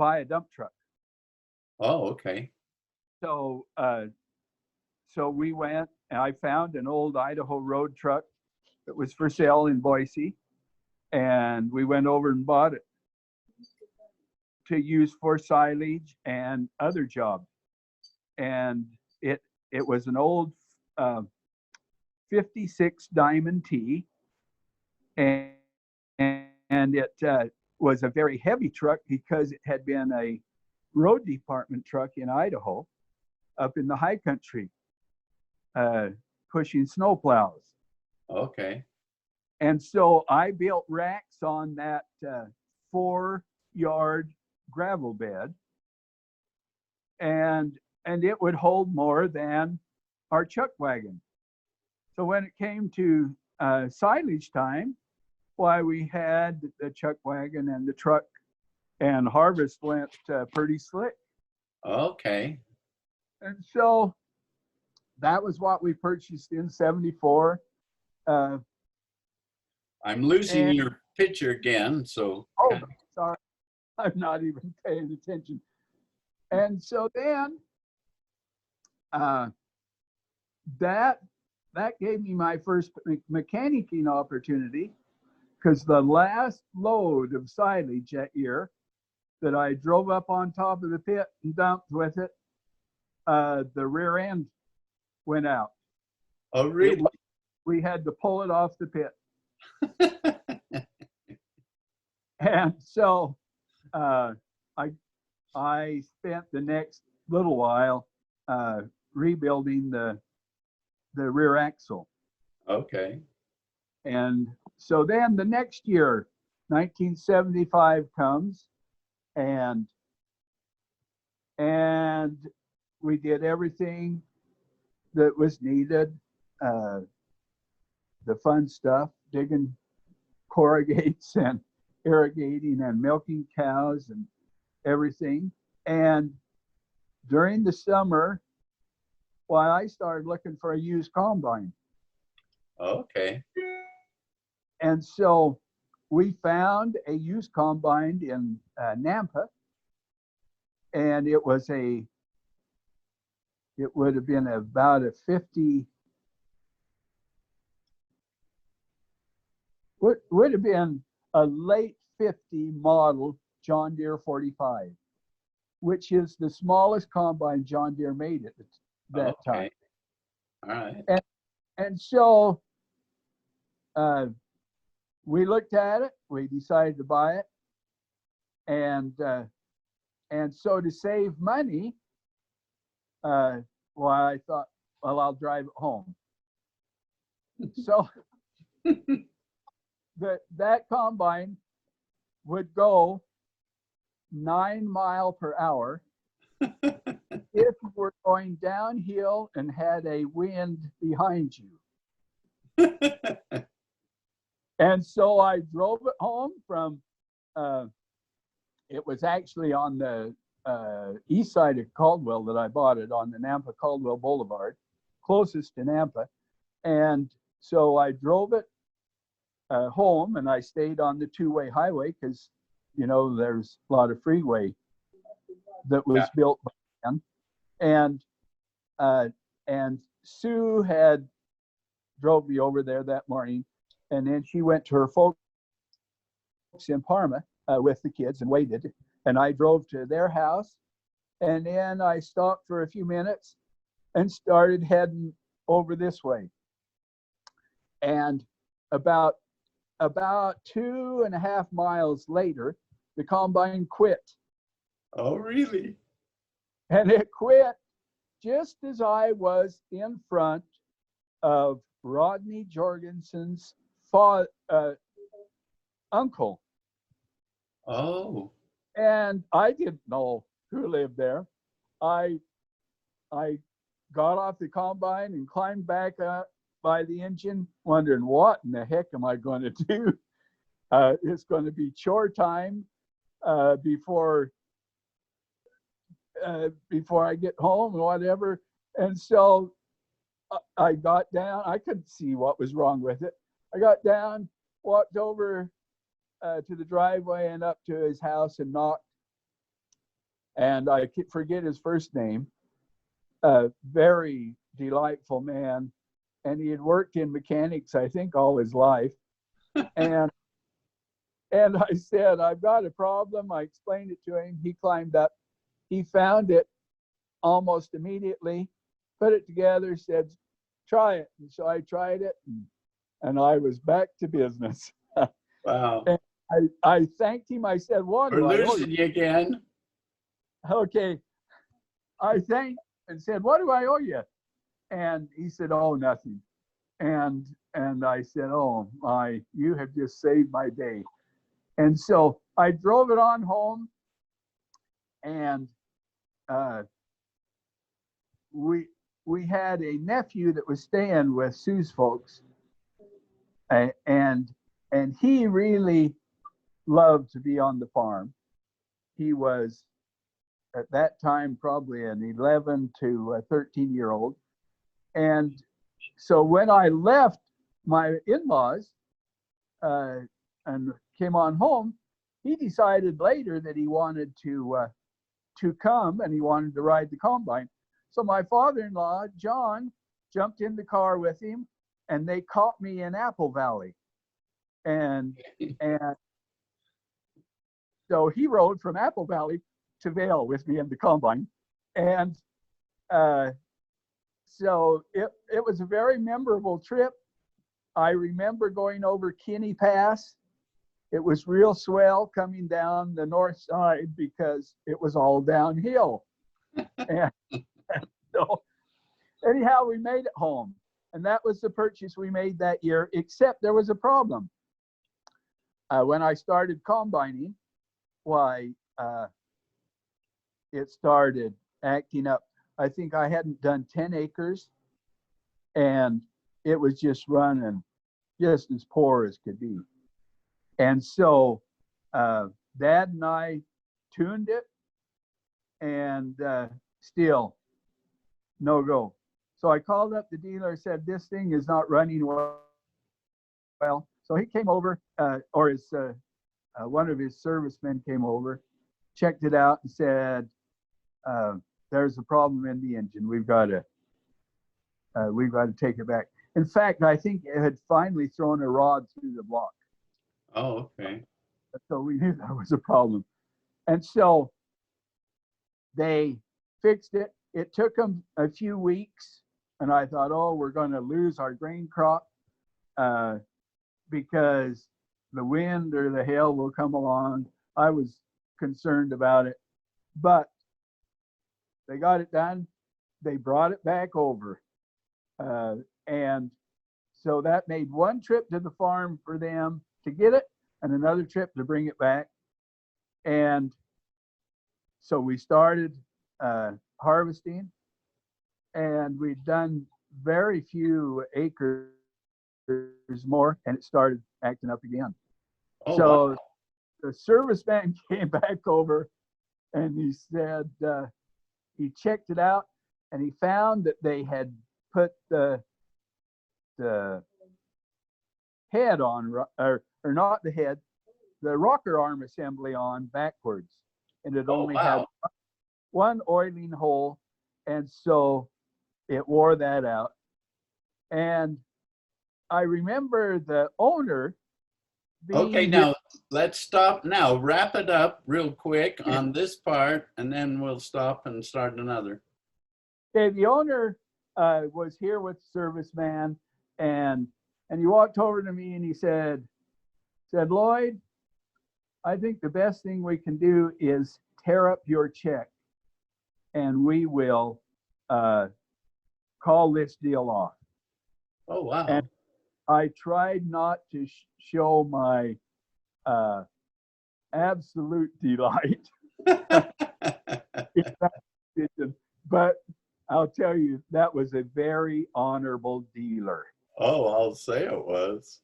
buy a dump truck. Oh, okay. So so we went and I found an old Idaho road truck that was for sale in Boise, and we went over and bought it to use for silage and other jobs. And it was an old 56 Diamond T, and it was a very heavy truck because it had been a road department truck in Idaho, up in the high country, pushing snow plows. Okay. And so I built racks on that 4-yard gravel bed, and it would hold more than our chuck wagon. So when it came to silage time, why, we had the chuck wagon and the truck, and harvest went pretty slick. Okay. And so that was what we purchased in 74. I'm losing And- your picture again, so. Oh, sorry, I'm not even paying attention. And so then that gave me my first mechanicking opportunity, because the last load of silage that year that I drove up on top of the pit and dumped with it, the rear end went out. Oh, really? We had to pull it off the pit. And so I spent the next little while rebuilding the rear axle. Okay. And so then the next year, 1975 comes, and we did everything that was needed. The fun stuff, digging corrugates and irrigating and milking cows and everything. And during the summer, well, I started looking for a used combine. Okay. And so we found a used combine in Nampa, and it would have been about a 50, would have been a late 50 model John Deere 45, which is the smallest combine John Deere made at that time. All right. And so we looked at it, we decided to buy it, and so to save money, well, I thought, well, I'll drive it home. So that combine would go 9 miles per hour if you were going downhill and had a wind behind you. And so I drove it home from, it was actually on the east side of Caldwell that I bought it, on the Nampa Caldwell Boulevard, closest to Nampa. And so I drove it home, and I stayed on the 2-way highway because, you know, there's a lot of freeway that was built by then. And Sue had drove me over there that morning, and then she went to her folks in Parma with the kids and waited, and I drove to their house, and then I stopped for a few minutes and started heading over this way. And about 2.5 miles later, the combine quit. Oh, really? And it quit just as I was in front of Rodney Jorgensen's uncle. Oh. And I didn't know who lived there. I got off the combine and climbed back up by the engine, wondering what in the heck am I going to do? It's going to be chore time before I get home and whatever. And so I got down. I couldn't see what was wrong with it. I got down, walked over to the driveway and up to his house and knocked. and I forget his first name. A very delightful man, and he had worked in mechanics, I think, all his life. And I said, I've got a problem. I explained it to him. He climbed up. He found it almost immediately, put it together, said, try it. And so I tried it, and I was back to business. Wow. And I thanked him. I said, what We're do I owe losing you? you again. Okay. I thanked and said, what do I owe you? And he said, oh, nothing. And I said, oh, you have just saved my day. And so I drove it on home, and we had a nephew that was staying with Sue's folks, and he really loved to be on the farm. He was at that time probably an 11 to 13-year-old. And so when I left my in-laws and came on home, he decided later that he wanted to come, and he wanted to ride the combine. So my father-in-law, John, jumped in the car with him, and they caught me in Apple Valley. And so he rode from Apple Valley to Vail with me in the combine. And so it was a very memorable trip. I remember going over Kinney Pass. It was real swell coming down the north side because it was all downhill. And so anyhow, we made it home. And that was the purchase we made that year, except there was a problem. When I started combining, it started acting up. I think I hadn't done 10 acres, and it was just running just as poor as could be. And so Dad and I tuned it, and still no go. So I called up the dealer, said, this thing is not running well. So he came over, or one of his servicemen came over, checked it out, and said, there's a problem in the engine. We've got to take it back. In fact, I think it had finally thrown a rod through the block. Oh, okay. So we knew there was a problem. And so they fixed it. It took them a few weeks, and I thought, oh, we're going to lose our grain crop because the wind or the hail will come along. I was concerned about it, but they got it done. They brought it back over. And so that made one trip to the farm for them to get it and another trip to bring it back. And so we started harvesting, and we'd done very few acres more, and it started acting up again. Oh, So wow. the serviceman came back over, and he said, he checked it out, and he found that they had put the head on, or not the head, the rocker arm assembly on backwards, and it only had one oiling hole, and so it wore that out. And I remember the owner being Okay, now let's stop now. Wrap it up real quick on this part, and then we'll stop and start another. Okay, the owner was here with the serviceman, and he walked over to me and he said, Lloyd, I think the best thing we can do is tear up your check, and we will call this deal off. Oh, wow. And I tried not to show my absolute delight in that decision, but I'll tell you, that was a very honorable dealer. Oh, I'll say it was.